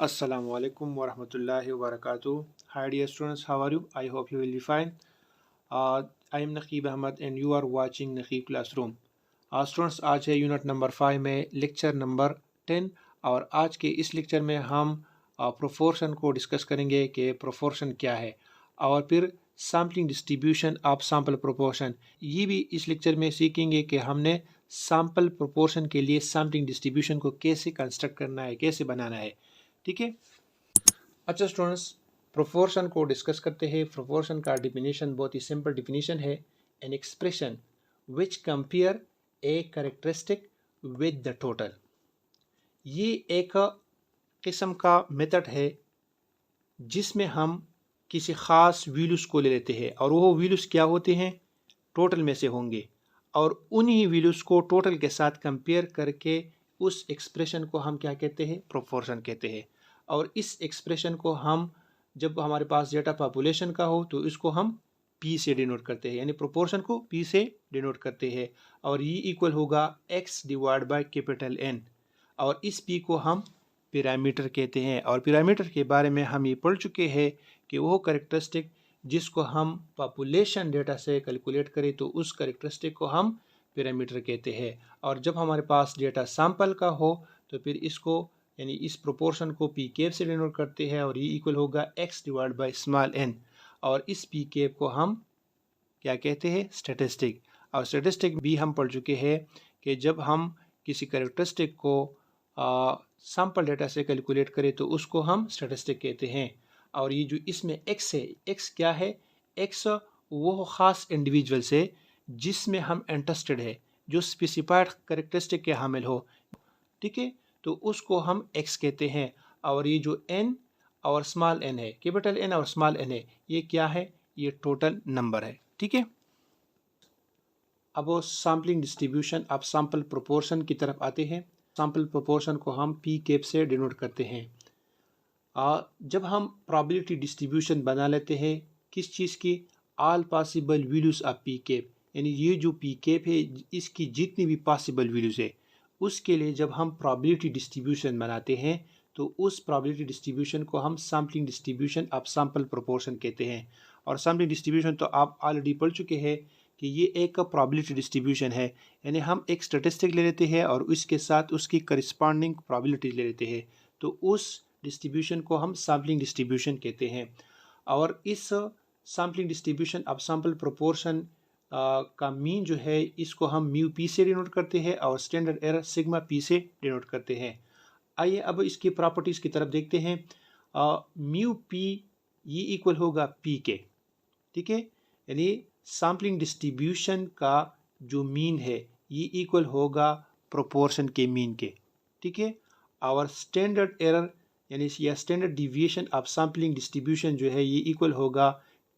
Assalamu alaikum wa rahmatullahi wa barakatuh. Hi dear students, how are you? I hope you will be fine. I am Naqib Ahmad and you are watching Naqib Classroom. Students आज है unit number 5 में lecture number 10 और आज के इस lecture में हम proportion को डिस्कस करेंगे कि प्रोपोर्शन क्या है और फिर sampling distribution of sample proportion. ये भी इस लेक्चर में सीखेंगे कि हमने सैम्पल प्रोपोर्शन के लिए सैम्पलिंग डिस्ट्रीब्यूशन को कैसे कंस्ट्रक्ट करना है, कैसे बनाना है। ठीक है, अच्छा स्टूडेंट्स, प्रोपोर्शन को डिस्कस करते हैं। प्रोपोर्शन का डिफिनीशन बहुत ही सिंपल डिफिनीशन है, an expression which compare a characteristic with the total. ये एक किस्म का मेथड है जिसमें हम किसी ख़ास वैल्यूज़ को ले लेते हैं और वो वैल्यूज़ क्या होते हैं, टोटल में से होंगे, और उन्हीं वैल्यूज़ को टोटल के साथ कंपेयर करके उस एक्सप्रेशन को हम क्या कहते हैं, प्रोपोर्शन कहते हैं। और इस एक्सप्रेशन को हम जब हमारे पास डेटा पॉपुलेशन का हो तो इसको हम P से डिनोट करते हैं, यानी प्रोपोर्शन को P से डिनोट करते हैं। और ये इक्वल होगा X divide by capital N, और इस P को हम पैरामीटर कहते हैं। और पैरामीटर के बारे में हम ये पढ़ चुके हैं कि वो कैरेक्टरिस्टिक जिसको हम पॉपुलेशन डेटा से कैलकुलेट करें तो उस कैरेक्टरिस्टिक को हम पैरामीटर कहते हैं। और जब हमारे पास डेटा सैंपल का हो तो फिर इसको यानी इस प्रोपोर्शन को पी कैप से डिनोट करते हैं और ये इक्वल होगा x divide by small n, और इस पी कैप को हम क्या कहते हैं, स्टैटिस्टिक। और स्टैटिस्टिक भी हम पढ़ चुके हैं कि जब हम किसी कैरेक्टरिस्टिक को सैंपल डेटा से कैलकुलेट करें तो उसको हम स्टैटिस्टिक कहते हैं। और ये जो इसमें x है, x क्या है, x वो ख़ास इंडिविजुअल से जिसमें हम इंटरेस्टेड है, जो स्पेसिफाइड कैरेक्टरिस्टिक के हामिल हो। ठीक है, तो उसको हम x कहते हैं। और ये जो n और स्मॉल n है, कैपिटल N और स्मॉल n है, ये क्या है, ये टोटल नंबर है। ठीक है, अब वो सैम्पलिंग डिस्ट्रीब्यूशन अब सैम्पल प्रोपोर्शन की तरफ आते हैं। सैम्पल प्रोपोर्शन को हम p कैप से डिनोट करते हैं। जब हम प्रोबेबिलिटी डिस्ट्रीब्यूशन बना लेते हैं किस चीज़ की, all possible values of p cap, यानी ये जो p कैप है इसकी जितनी भी पॉसिबल वैल्यूज़ है उसके लिए जब हम प्रोबेबिलिटी डिस्ट्रीब्यूशन बनाते हैं तो उस प्रोबेबिलिटी डिस्ट्रीब्यूशन को हम sampling distribution of sample proportion कहते हैं। और सैम्पलिंग डिस्ट्रीब्यूशन तो आप ऑलरेडी पढ़ चुके हैं कि ये एक प्रोबेबिलिटी डिस्ट्रीब्यूशन है, यानी हम एक स्टैटिस्टिक ले लेते हैं और उसके साथ उसकी करस्पॉन्डिंग प्रोबेबिलिटी ले लेते हैं, तो उस डिस्ट्रीब्यूशन को हम सैम्पलिंग डिस्ट्रीब्यूशन कहते हैं। और इस sampling distribution of sample proportion का मीन जो है इसको हम म्यू पी से डिनोट करते हैं और स्टैंडर्ड एरर सिग्मा पी से डिनोट करते हैं। आइए अब इसकी प्रॉपर्टीज़ की तरफ देखते हैं। म्यू पी ये इक्वल होगा पी के। ठीक है, यानी सैम्पलिंग डिस्ट्रीब्यूशन का जो मीन है ये इक्वल होगा प्रोपोर्शन के मीन के। ठीक है, और स्टैंडर्ड एरर यानी या standard deviation of sampling distribution जो है ये इक्वल होगा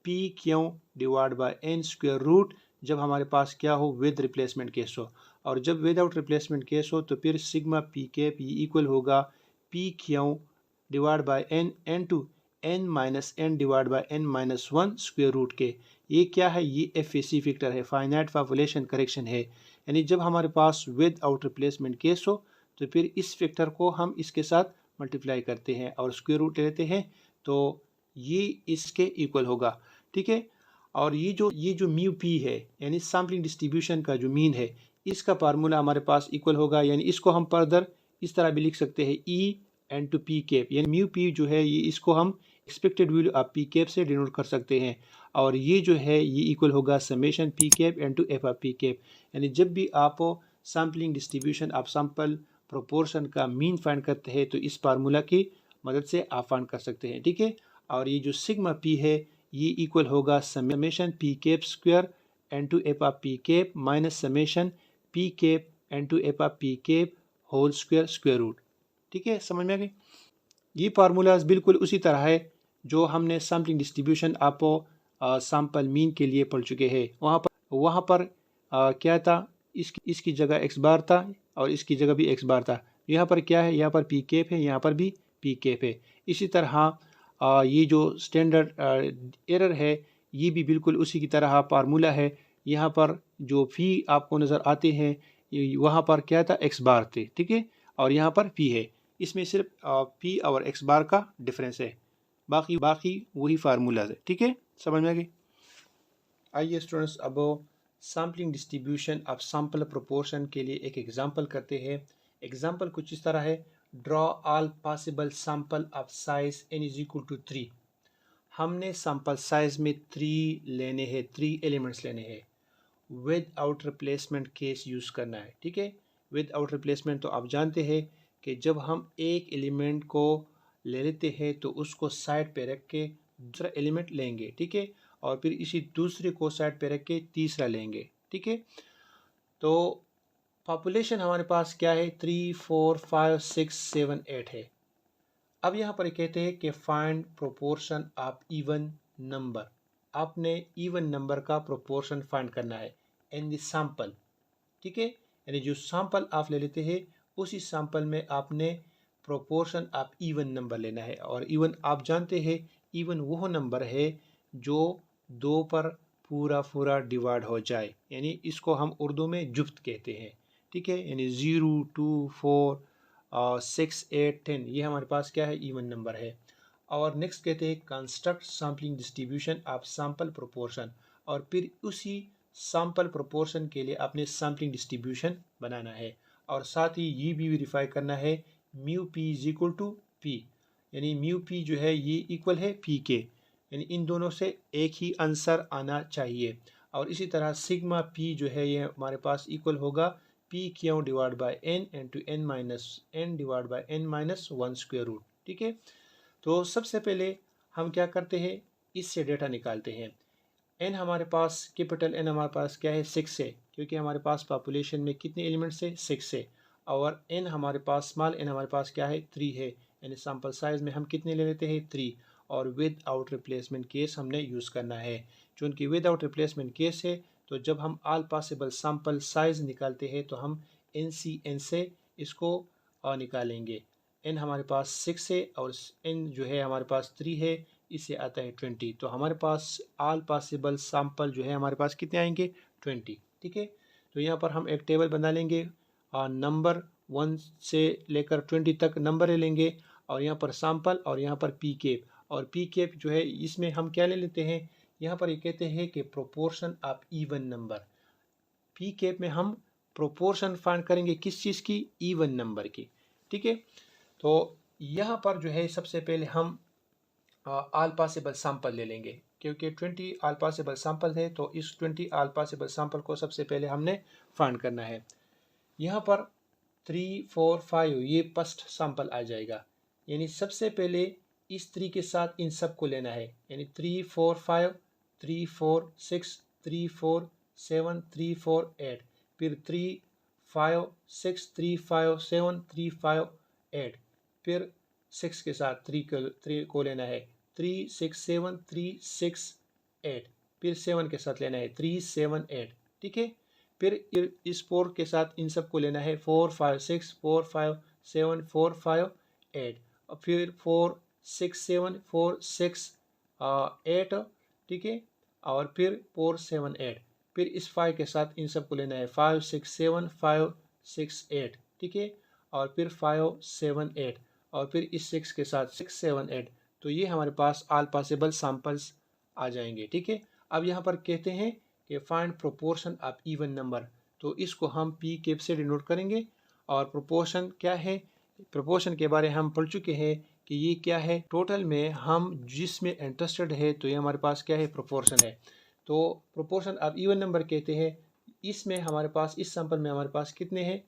p q divide by n square root, जब हमारे पास क्या हो, विद रिप्लेसमेंट केस हो। और जब विदाउट रिप्लेसमेंट केस हो तो फिर सिग्मा पी कैप ये इक्वल होगा p q divide by n n to n minus n divide by n minus one square root के। ये क्या है, ये एफ फैक्टर है, फाइनाइट पॉपुलेशन करेक्शन है। यानी जब हमारे पास विद आउट रिप्लेसमेंट केस हो तो फिर इस फैक्टर को हम इसके साथ मल्टीप्लाई करते हैं और स्क्वायर रूट लेते हैं तो ये इसके इक्वल होगा। ठीक है, और ये जो म्यू पी है यानी सैम्पलिंग डिस्ट्रीब्यूशन का जो मीन है इसका फार्मूला हमारे पास इक्वल होगा, यानी इसको हम फर्दर इस तरह भी लिख सकते हैं E n to p cap, यानी म्यू पी जो है ये इसको हम expected value of p cap से डिनोट कर सकते हैं। और ये जो है ये इक्वल होगा summation p cap into f of p cap, यानी जब भी आप sampling distribution of sample proportion का मीन फाइंड करते हैं तो इस फार्मूला की मदद से आप फाइंड कर सकते हैं। ठीक है, और ये जो सिग्मा पी है ये इक्वल होगा summation p cap square into f of p cap minus summation p cap into f of p cap whole square square root. ठीक है, समझ में आ गई। ये फार्मूलाज बिल्कुल उसी तरह है जो हमने सैम्पलिंग डिस्ट्रीब्यूशन आप सैम्पल मीन के लिए पढ़ चुके हैं। वहाँ पर क्या था, इसकी जगह एक्स बार था और इसकी जगह भी एक्स बार था। यहाँ पर क्या है, यहाँ पर पी कैप है, यहाँ पर भी पी कैप है। इसी तरह ये जो स्टैंडर्ड एरर है ये भी बिल्कुल उसी की तरह फार्मूला है। यहाँ पर जो फी आपको नज़र आते हैं वहाँ पर क्या था, एक्स बार थे। ठीक है, और यहाँ पर पी है। इसमें सिर्फ पी और एक्स बार का डिफरेंस है, बाकी वही फार्मूलाज है। ठीक है, समझ में आ गई। आइए स्टूडेंट्स, अब sampling distribution of sample proportion के लिए एक एग्जांपल करते हैं। एग्जांपल कुछ इस तरह है, draw all possible sample of size n is equal to 3। हमने सैम्पल साइज में 3 लेने हैं, 3 एलिमेंट्स लेने हैं। With out replacement case use करना है। ठीक है, विद आउट रिप्लेसमेंट तो आप जानते हैं कि जब हम एक एलिमेंट को ले लेते हैं तो उसको साइड पे रख के दूसरा एलिमेंट लेंगे। ठीक है, और फिर इसी दूसरे को साइड पे रख के तीसरा लेंगे। ठीक है, तो पॉपुलेशन हमारे पास क्या है, 3 4 5 6 7 8 है। अब यहाँ पर कहते हैं कि find proportion of even number. आपने इवन नंबर का प्रोपोर्शन फाइंड करना है इन द सैंपल। ठीक है, यानी जो सैंपल आप ले लेते हैं उसी सैंपल में आपने प्रोपोर्शन ऑफ इवन नंबर लेना है। और इवन आप जानते हैं, इवन वो नंबर है जो 2 पर पूरा डिवाइड हो जाए, यानी इसको हम उर्दू में जुफ्त कहते हैं। ठीक है, यानी 0 2 4 6 8 10 ये हमारे पास क्या है, इवन नंबर है। और नेक्स्ट कहते हैं construct sampling distribution of sample proportion. और फिर उसी सैंपल प्रोपोर्शन के लिए आपने सैम्पलिंग डिस्ट्रीब्यूशन बनाना है। और साथ ही ये भी वेरीफाई करना है mu p is equal to p, यानी म्यू पी जो है ये इक्वल है पी के, यानी इन दोनों से एक ही आंसर आना चाहिए। और इसी तरह सिग्मा पी जो है ये हमारे पास इक्वल होगा p q divide by n into n minus n divide by n minus 1 square root. ठीक है, तो सबसे पहले हम क्या करते हैं, इससे डेटा निकालते हैं। एन हमारे पास, कैपिटल एन हमारे पास क्या है, 6 है, क्योंकि हमारे पास पॉपुलेशन में कितने एलिमेंट्स है, 6 है। और एन हमारे पास, स्मॉल एन हमारे पास क्या है, 3 है, यानी सैम्पल साइज में हम कितने ले लेते हैं, 3। और विद आउट रिप्लेसमेंट केस हमने यूज़ करना है। चूँकि विद आउट रिप्लेसमेंट केस है तो जब हम ऑल पॉसिबल सैम्पल साइज निकालते हैं तो हम एन सी एन से इसको निकालेंगे। एन हमारे पास 6 है और एन जो है हमारे पास 3 है, इससे आता है 20। तो हमारे पास ऑल पॉसिबल सैम्पल जो है हमारे पास कितने आएंगे, 20। ठीक है, तो यहाँ पर हम एक टेबल बना लेंगे और नंबर 1 से लेकर 20 तक नंबर ले लेंगे। और यहाँ पर सैम्पल और यहाँ पर पी केप। और पी केप जो है इसमें हम क्या ले लेते हैं, यहाँ पर ये कहते हैं कि proportion of even number. P cap में हम प्रोपोर्शन फाइंड करेंगे किस चीज़ की, इवन नंबर की। ठीक है, तो यहाँ पर जो है सबसे पहले हम ऑल पॉसिबल सैंपल ले लेंगे, क्योंकि 20 ऑल पॉसिबल सैंपल है तो इस 20 ऑल पॉसिबल सैंपल को सबसे पहले हमने फाइंड करना है। यहाँ पर 3 4 5 ये फर्स्ट सैंपल आ जाएगा, यानी सबसे पहले इस 3 के साथ इन सब को लेना है, यानी 3 4 5 3 4 6 3 4 7 3 4 8, फिर 3 5 6 3 5 7 3 5 8, फिर 6 के साथ 3 को लेना है, 3 6 7 3 6 8, फिर 7 के साथ लेना है 3 7 8। ठीक है, फिर इस 4 के साथ इन सब को लेना है 4 5 6 4 5 7 4 5 8, और फिर 4 6 7 4 6 8। ठीक है, और फिर 4 7 8, फिर इस 5 के साथ इन सब को लेना है 5 6 7 5 6 8। ठीक है, और फिर 5 7 8, और फिर इस 6 के साथ 6 7 8। तो ये हमारे पास ऑल पॉसिबल सैंपल्स आ जाएंगे। ठीक है, अब यहाँ पर कहते हैं कि find proportion of even number, तो इसको हम पी केप से डिनोट करेंगे। और प्रोपोर्शन क्या है, प्रोपोर्शन के बारे में हम पढ़ चुके हैं कि ये क्या है, टोटल में हम जिसमें इंटरेस्टेड है तो ये हमारे पास क्या है, प्रोपोर्शन है। तो प्रोपोर्शन ऑफ इवन नंबर कहते हैं, इसमें हमारे पास, इस सैंपल में हमारे पास कितने हैं,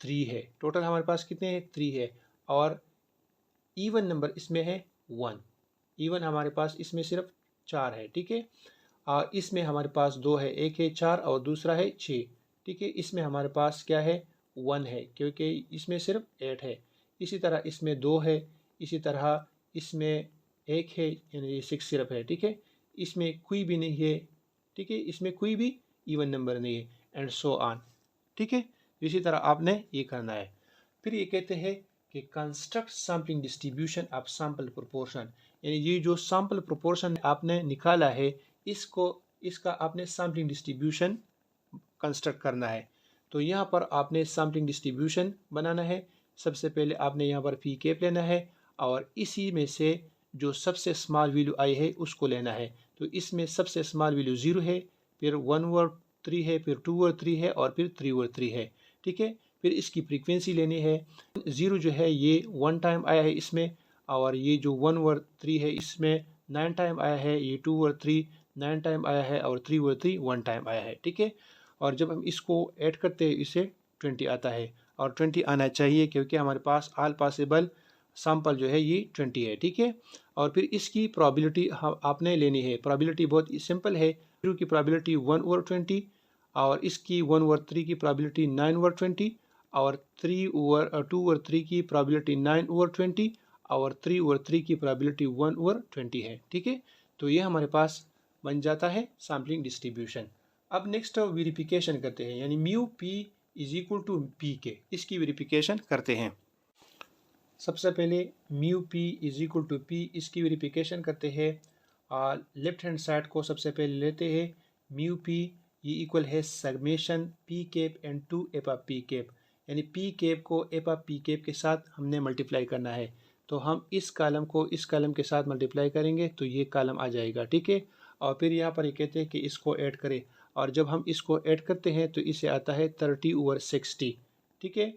3 है। टोटल हमारे पास कितने हैं, 3 है। और इवन नंबर इसमें है 1। इवन हमारे पास इसमें सिर्फ 4 है। ठीक है, और इसमें हमारे पास 2 है, एक है 4 और दूसरा है 6। ठीक है, इसमें हमारे पास क्या है, 1 है, क्योंकि इसमें सिर्फ 8 है। इसी तरह इसमें 2 है, इसी तरह इसमें 1 है, यानी 6 सिर्फ है। ठीक है, इसमें कोई भी नहीं है। ठीक है, इसमें कोई भी इवन नंबर नहीं है, एंड सो ऑन। ठीक है, इसी तरह आपने ये करना है। फिर ये कहते हैं कि construct sampling distribution of sample proportion, यानी ये जो सैंपल प्रोपोर्शन आपने निकाला है इसका आपने सैम्पलिंग डिस्ट्रीब्यूशन कंस्ट्रक्ट करना है। तो यहाँ पर आपने सैम्पलिंग डिस्ट्रीब्यूशन बनाना है। सबसे पहले आपने यहाँ पर पी कैप लेना है और इसी में से जो सबसे स्मॉल वैल्यू आई है उसको लेना है। तो इसमें सबसे स्मॉल वैल्यू 0 है, फिर 1 ओवर 3 है, फिर 2 ओवर 3 है और फिर 3 ओवर 3 है। ठीक है, फिर इसकी फ्रीक्वेंसी लेनी है। 0 जो है ये 1 टाइम आया है इसमें, और ये जो 1 ओवर 3 है इसमें 9 टाइम आया है, ये 2 ओवर 3 9 टाइम आया है और 3 ओवर 3 1 टाइम आया है। ठीक है, और जब हम इसको ऐड करते हैं इसे 20 आता है, और 20 आना चाहिए क्योंकि हमारे पास ऑल पॉसिबल सैंपल जो है ये 20 है। ठीक है, और फिर इसकी प्रोबेबिलिटी आपने लेनी है। प्रोबेबिलिटी बहुत सिंपल है। 0 की प्रोबेबिलिटी 1 ओवर 20 और इसकी 1 ओवर 3 की प्रोबेबिलिटी 9 ओवर 20 और 2 ओवर 3 की प्रोबेबिलिटी 9 ओवर 20 और 3 ओवर 3 की प्रोबेबिलिटी 1 ओवर 20 है। ठीक है, तो ये हमारे पास बन जाता है सैम्पलिंग डिस्ट्रीब्यूशन। अब नेक्स्ट वेरिफिकेशन करते हैं, यानी mu p is equal to p के, इसकी वेरिफिकेशन करते हैं। सबसे पहले mu p is equal to p, इसकी वेरिफिकेशन करते हैं। लेफ्ट हैंड साइड को सबसे पहले लेते हैं। म्यू पी ये इक्वल है summation p cap into एपा पी कैप, यानी पी कैप को एपा पी कैप के साथ हमने मल्टीप्लाई करना है। तो हम इस कॉलम को इस कॉलम के साथ मल्टीप्लाई करेंगे तो ये कॉलम आ जाएगा। ठीक है, और फिर यहाँ पर ये कहते हैं कि इसको ऐड करें, और जब हम इसको ऐड करते हैं तो इसे आता है 30 ओवर 60। ठीक है,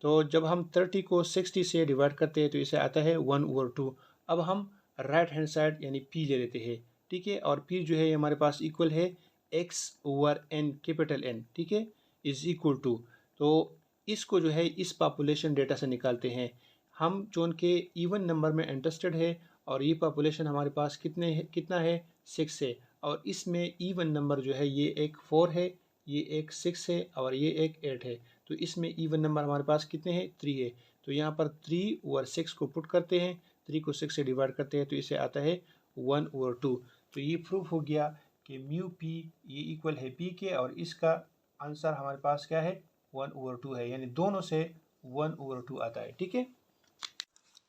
तो जब हम 30 को 60 से डिवाइड करते हैं तो इसे आता है 1 ओवर 2। अब हम राइट हैंड साइड यानी पी ले लेते हैं। ठीक है, और पी जो है हमारे पास इक्वल है x over n, capital N। ठीक है, इज इक्वल टू, तो इसको जो है इस पॉपुलेशन डेटा से निकालते हैं हम, जो उनके इवन नंबर में इंटरेस्टेड है, और ये पॉपुलेशन हमारे पास कितना है 6 है, और इसमें इवन नंबर जो है ये एक 4 है, ये एक 6 है और ये एक 8 है। तो इसमें इवन नंबर हमारे पास कितने हैं 3 है। तो यहाँ पर 3 ओवर 6 को पुट करते हैं, 3 को 6 से डिवाइड करते हैं तो इसे आता है 1 ओवर 2। तो ये प्रूफ हो गया कि म्यू पी ये इक्वल है पी के, और इसका आंसर हमारे पास क्या है 1 ओवर 2 है, यानी दोनों से 1 ओवर 2 आता है। ठीक है,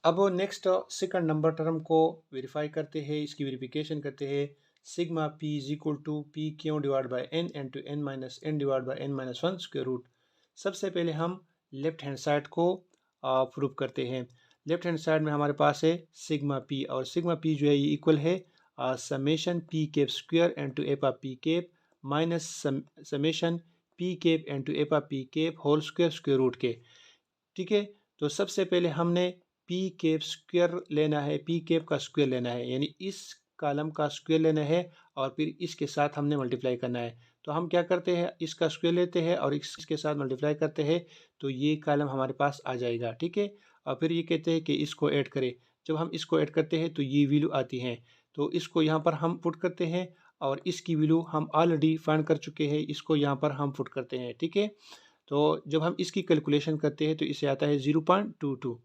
अब नेक्स्ट सेकंड नंबर टर्म को वेरीफाई करते हैं, इसकी वेरिफिकेशन करते हैं। Sigma p is equal to p q divide by n to n minus n divide by n minus 1 square root. सबसे पहले हम लेफ्ट हैंड साइड को प्रूव करते हैं। लेफ्ट हैंड साइड में हमारे पास है सिग्मा पी, और सिग्मा पी जो है ये इक्वल है summation P cap square N to एपा P cap minus summation P cap N to एपा P cap whole square square root के। ठीक है, तो सबसे पहले हमने पी कैप स्क्वायर लेना है, पी कैप का स्क्वायर लेना है, यानी इस कॉलम का स्क्वायर लेना है और फिर इसके साथ हमने मल्टीप्लाई करना है। तो हम क्या करते हैं, इसका स्क्वायर लेते हैं और इसके साथ मल्टीप्लाई करते हैं तो ये कॉलम हमारे पास आ जाएगा। ठीक है, और फिर ये कहते हैं कि इसको ऐड करें। जब हम इसको ऐड करते हैं तो ये वैल्यू आती है, तो इसको यहाँ पर हम पुट करते हैं, और इसकी वैल्यू हम ऑलरेडी फाइंड कर चुके हैं, इसको यहाँ पर हम पुट करते हैं। ठीक है, तो जब हम इसकी कैलकुलेशन करते हैं तो इसे आता है 0.22।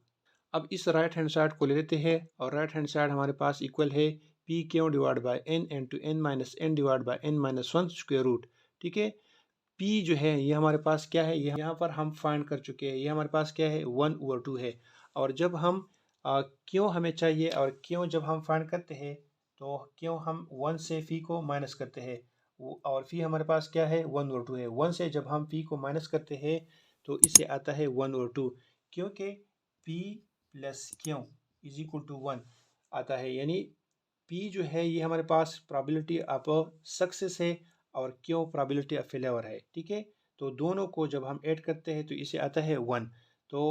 अब इस राइट हैंड साइड को ले लेते हैं, और राइट हैंड साइड हमारे पास इक्वल है p q divide by n to n minus n divide by n minus 1 square root. ठीक है, पी जो है ये हमारे पास क्या है, यहाँ पर हम फाइंड कर चुके हैं, ये हमारे पास क्या है 1 ओवर 2 है। और जब हम क्यों हमें चाहिए, और क्यों जब हम फाइंड करते हैं तो क्यों हम 1 से फी को माइनस करते हैं, और फी हमारे पास क्या है 1 ओवर 2 है। 1 से जब हम फी को माइनस करते हैं तो इसे आता है 1 ओवर 2, क्योंकि पी प्लस क्यों इज इक्वल टू 1 आता है, यानी पी जो है ये हमारे पास प्रोबेबिलिटी ऑफ सक्सेस है और क्यों प्रोबेबिलिटी ऑफ फेलियर है। ठीक है, तो दोनों को जब हम ऐड करते हैं तो इसे आता है 1। तो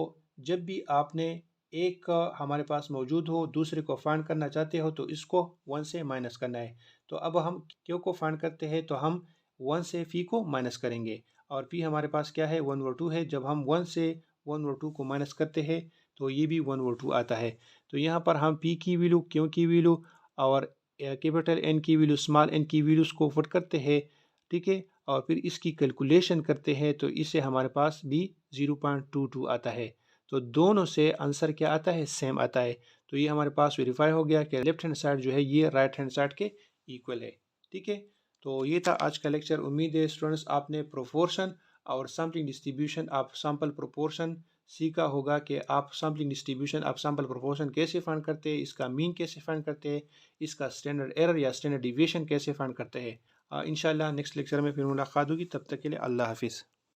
जब भी आपने एक हमारे पास मौजूद हो, दूसरे को फाइंड करना चाहते हो तो इसको 1 से माइनस करना है। तो अब हम क्यों को फाइंड करते हैं तो हम 1 से फी को माइनस करेंगे, और फी हमारे पास क्या है 1 ओवर 2 है। जब हम 1 से 1 ओवर 2 को माइनस करते हैं तो ये भी 1 ओवर 2 आता है। तो यहाँ पर हम पी की वैल्यू, क्यों की वैल्यू और कैपिटल एन की वैल्यू, स्मॉल एन की वैल्यूज़ को पुट करते हैं। ठीक है, और फिर इसकी कैलकुलेशन करते हैं तो इससे हमारे पास भी 0.22 आता है। तो दोनों से आंसर क्या आता है, सेम आता है। तो ये हमारे पास वेरीफाई हो गया कि लेफ्ट हैंड साइड जो है ये राइट हैंड साइड के इक्वल है। ठीक है, तो ये था आज का लेक्चर। उम्मीद है स्टूडेंट्स आपने प्रोपोर्शन और sampling distribution of sample proportion सीखा होगा कि आप sampling distribution of sample proportion कैसे फाइंड करते हैं, इसका मीन कैसे फाइंड करते हैं, इसका स्टैंडर्ड एरर या स्टैंडर्ड डिविएशन कैसे फाइंड करते हैं। इंशाल्लाह नेक्स्ट लेक्चर में फिर मुलाकात होगी, तब तक के लिए अल्लाह हाफिज़।